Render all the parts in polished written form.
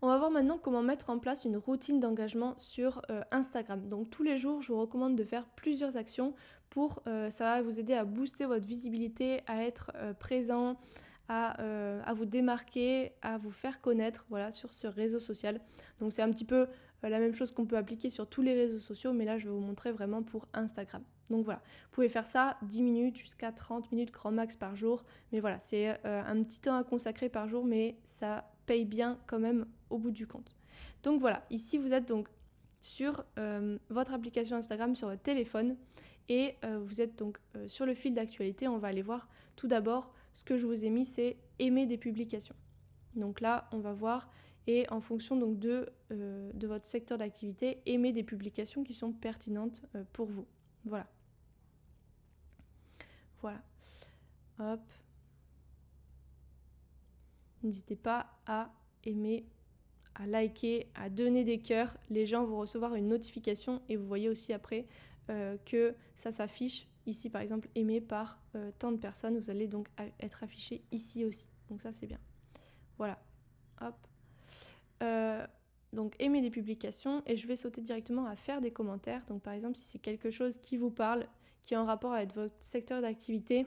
On va voir maintenant comment mettre en place une routine d'engagement sur Instagram. Donc tous les jours, je vous recommande de faire plusieurs actions pour ça va vous aider à booster votre visibilité, à être présent, à vous démarquer, à vous faire connaître voilà, sur ce réseau social. Donc c'est un petit peu la même chose qu'on peut appliquer sur tous les réseaux sociaux, mais là je vais vous montrer vraiment pour Instagram. Donc voilà, vous pouvez faire ça 10 minutes jusqu'à 30 minutes grand max par jour, mais voilà, c'est un petit temps à consacrer par jour, mais ça paye bien quand même au bout du compte. Donc voilà, ici vous êtes donc sur votre application Instagram sur votre téléphone et vous êtes donc sur le fil d'actualité. On va aller voir tout d'abord ce que je vous ai mis, c'est aimer des publications. Donc là on va voir et en fonction donc de votre secteur d'activité, aimer des publications qui sont pertinentes pour vous. Voilà. Voilà. Hop. N'hésitez pas à aimer, à liker, à donner des cœurs. Les gens vont recevoir une notification et vous voyez aussi après que ça s'affiche. Ici par exemple aimé par tant de personnes. Vous allez donc être affiché ici aussi. Donc ça c'est bien. Voilà. Hop. Donc aimer des publications et je vais sauter directement à faire des commentaires. Donc par exemple si c'est quelque chose qui vous parle, qui est en rapport avec votre secteur d'activité,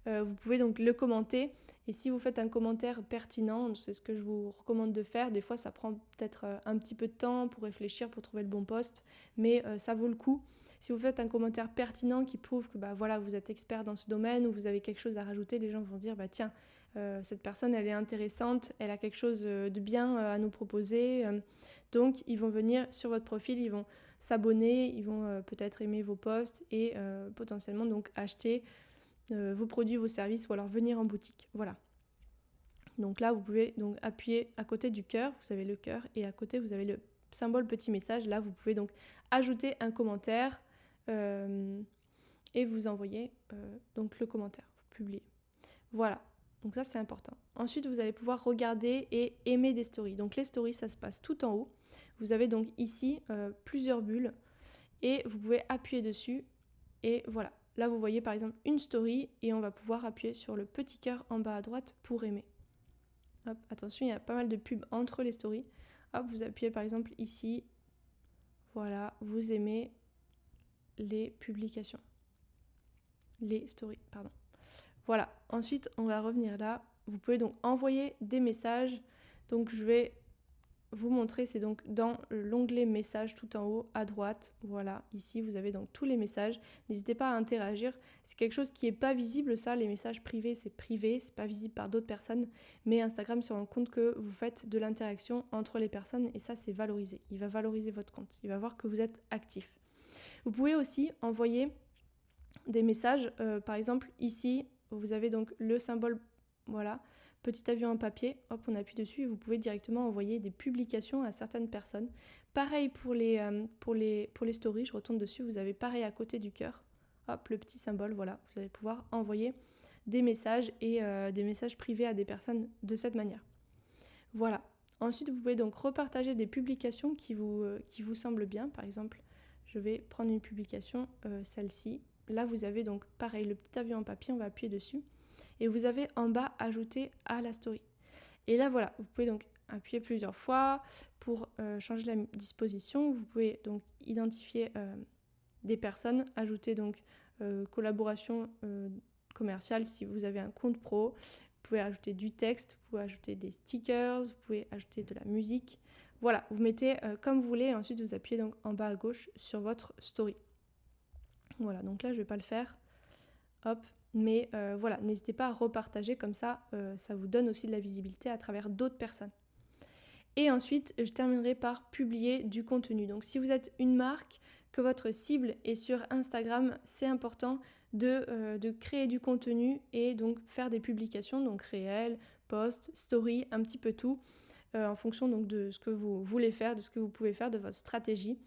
vous pouvez donc le commenter et si vous faites un commentaire pertinent, c'est ce que je vous recommande de faire, des fois ça prend peut-être un petit peu de temps pour réfléchir, pour trouver le bon post, mais ça vaut le coup. Si vous faites un commentaire pertinent qui prouve que bah, voilà, vous êtes expert dans ce domaine ou vous avez quelque chose à rajouter, les gens vont dire bah, tiens, cette personne elle est intéressante, elle a quelque chose de bien à nous proposer, donc ils vont venir sur votre profil, ils vont s'abonner, ils vont peut-être aimer vos posts et potentiellement donc acheter vos produits, vos services ou alors venir en boutique. Voilà. Donc là, vous pouvez donc appuyer à côté du cœur, vous avez le cœur et à côté vous avez le symbole petit message. Là, vous pouvez donc ajouter un commentaire et vous envoyer donc le commentaire, vous publiez. Voilà. Donc ça, c'est important. Ensuite, vous allez pouvoir regarder et aimer des stories. Donc les stories, ça se passe tout en haut. Vous avez donc ici plusieurs bulles et vous pouvez appuyer dessus et voilà. Là, vous voyez par exemple une story et on va pouvoir appuyer sur le petit cœur en bas à droite pour aimer. Hop, attention, il y a pas mal de pubs entre les stories. Hop, vous appuyez par exemple ici. Voilà, vous aimez les publications. Les stories, pardon. Voilà, ensuite, on va revenir là. Vous pouvez donc envoyer des messages. Donc, je vais vous montrer, c'est donc dans l'onglet messages tout en haut à droite. Voilà, ici vous avez donc tous les messages. N'hésitez pas à interagir. C'est quelque chose qui n'est pas visible, ça, les messages privés, c'est pas visible par d'autres personnes. Mais Instagram se rend compte que vous faites de l'interaction entre les personnes et ça, c'est valorisé. Il va valoriser votre compte. Il va voir que vous êtes actif. Vous pouvez aussi envoyer des messages. Par exemple, ici, vous avez donc le symbole, voilà, petit avion en papier, hop, on appuie dessus et vous pouvez directement envoyer des publications à certaines personnes. Pareil pour les stories, je retourne dessus, vous avez pareil à côté du cœur, hop, le petit symbole, voilà, vous allez pouvoir envoyer des messages et des messages privés à des personnes de cette manière. Voilà. Ensuite, vous pouvez donc repartager des publications qui vous semblent bien. Par exemple, je vais prendre une publication, celle-ci. Là, vous avez donc pareil, le petit avion en papier, on va appuyer dessus. Et vous avez en bas ajouter à la story. Et là, voilà, vous pouvez donc appuyer plusieurs fois pour changer la disposition. Vous pouvez donc identifier des personnes, ajouter donc collaboration commerciale si vous avez un compte pro. Vous pouvez ajouter du texte, vous pouvez ajouter des stickers, vous pouvez ajouter de la musique. Voilà, vous mettez comme vous voulez et ensuite vous appuyez donc en bas à gauche sur votre story. Voilà, donc là je ne vais pas le faire. Hop, mais voilà, n'hésitez pas à repartager comme ça, ça vous donne aussi de la visibilité à travers d'autres personnes. Et ensuite, je terminerai par publier du contenu. Donc si vous êtes une marque, que votre cible est sur Instagram, c'est important de créer du contenu et donc faire des publications, donc réels, posts, stories, un petit peu tout, en fonction donc de ce que vous voulez faire, de ce que vous pouvez faire, de votre stratégie.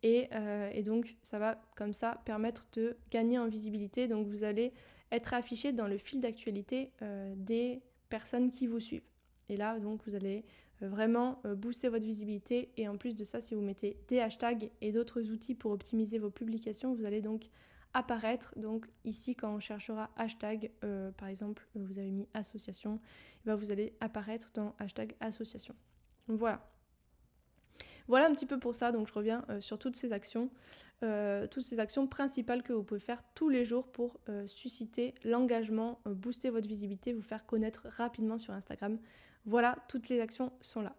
Et donc ça va comme ça permettre de gagner en visibilité. Donc vous allez être affiché dans le fil d'actualité des personnes qui vous suivent. Et là, donc, vous allez vraiment booster votre visibilité. Et en plus de ça, si vous mettez des hashtags et d'autres outils pour optimiser vos publications, vous allez donc apparaître. Donc ici, quand on cherchera hashtag, par exemple, vous avez mis association, et bien vous allez apparaître dans hashtag association. Donc voilà. Voilà un petit peu pour ça, donc je reviens sur toutes ces actions principales que vous pouvez faire tous les jours pour susciter l'engagement, booster votre visibilité, vous faire connaître rapidement sur Instagram. Voilà, toutes les actions sont là.